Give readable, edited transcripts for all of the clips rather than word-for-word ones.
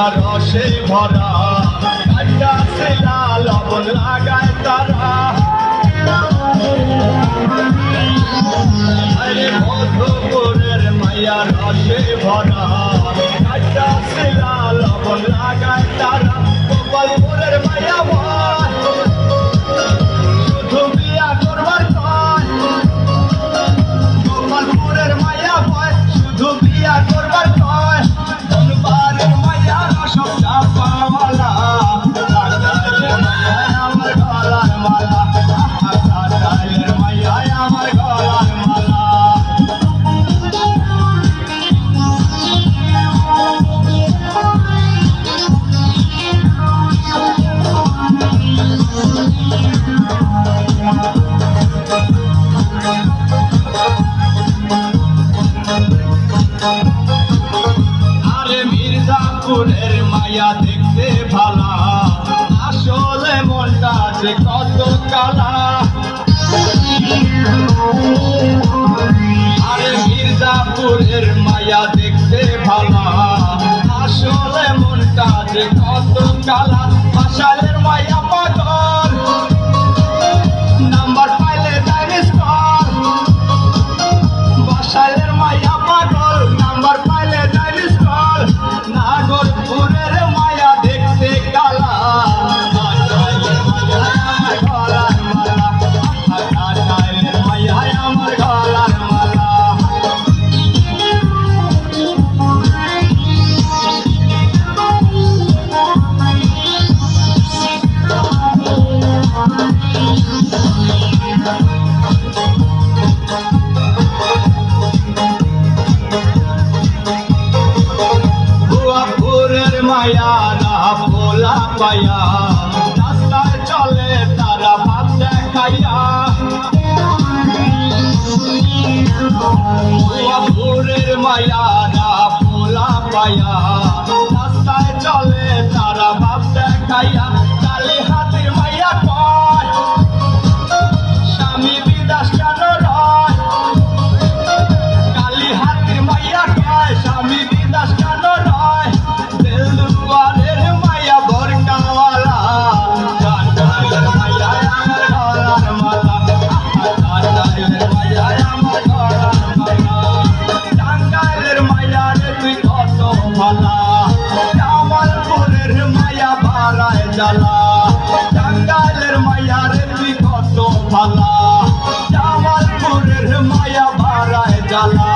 মায়া রসে ভরা কাইটাছে লাল লবণ লাগায় তারা আরে মধুপুরের মায়া রসে ভরা কাইটাছে লাল লবণ লাগায় তারা গোপালপুরের মায়া ভয় শুধু বিয়া করবার কয় গোপালপুরের মায়া ভয় শুধু বিয়া করবার কয় ধনবারের মায়া সব চাপাওয়ালা টাঙ্গাইলের মায়া আমার গলার মালা টাঙ্গাইলের মায়া আমার গলার মালা আরে মির্জাপুরের মায়া দেখতে ভালা আসলে মনটা যে কত কালা আরে মির্জাপুরের মায়া দেখতে ভালা আসলে মনটা যে কত কালা বাসালের মায়া পাগল নাম্বার পাইলে ডাইরেক্ট কল বাসালের মায়া পাগল নাম্বার পাইলে ডাইরেক্ট কল নাগরপুরের মায়া দেখতে কালা টাঙ্গাইলের মায়া আমার গলার মালা টাঙ্গাইলের মায়া আমার গলার মালা ভুয়াপুরের মায়া না ভোলা পায়া রাস্তায় চলে তারা ভাব দেখাইয়া ভুয়াপুরের মায়া না ভোলা পায়া রাস্তায় চলে তারা ভাব দেখাইয়া কালী হাতির মায়া কয় স্বামী বিদাস কেন রয় কালী হাতির মায়া কয় স্বামী বিদাস কেন রয় দেলদুয়ারের মায়া বরকাওয়ালা টাঙ্গাইলের মায়া আমার গলার মালা টাঙ্গাইলের মায়া আমার গলার মালা টাঙ্গাইলের মায়া রে তুই কত ভালা জামালপুরের মায়া বাড়ায় জ্বালা টাঙ্গাইলের মায়া রে তুই কত ভালা জামালপুরের মায়া বাড়ায় জ্বালা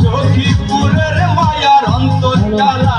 সখীপুরের মায়ার অন্তর কালা